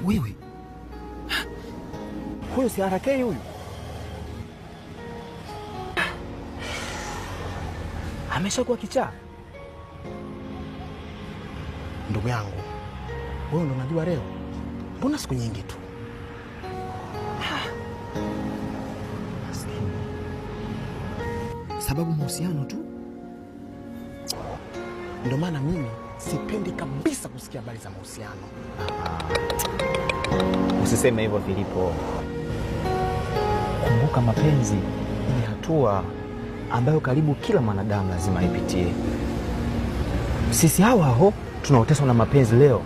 Wewe huyu si RK huyu? Ameshakuwa kichaa. Ndugu yangu, wewe ndo unajua leo? Mbona siku nyingi tu? Maskini. Sababu mahusiano tu. Ndio maana mimi sipendi kabisa kusikia habari za mahusiano. Usiseme hivyo Filipo. Kumbuka mapenzi ni hatua ambayo karibu kila mwanadamu lazima ipitie. Sisi hawa tunaoteswa na mapenzi leo,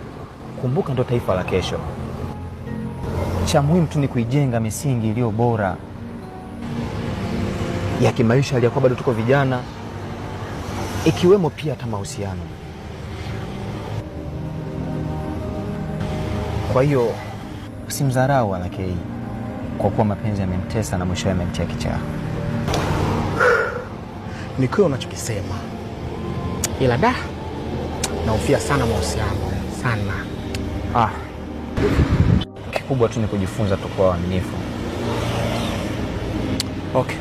kumbuka ndo taifa la kesho. Cha muhimu tu ni kuijenga misingi iliyo bora ya kimaisha aliyakuwa bado tuko vijana, ikiwemo pia hata mahusiano. Kwa hiyo usimdharau RK kwa kuwa mapenzi yamemtesa na mwisho yamemtia kichaa. Ni kweli unachokisema, ila nahofia sana mahusiano sana. Kikubwa tu ni kujifunza tu kuwa waaminifu. Okay.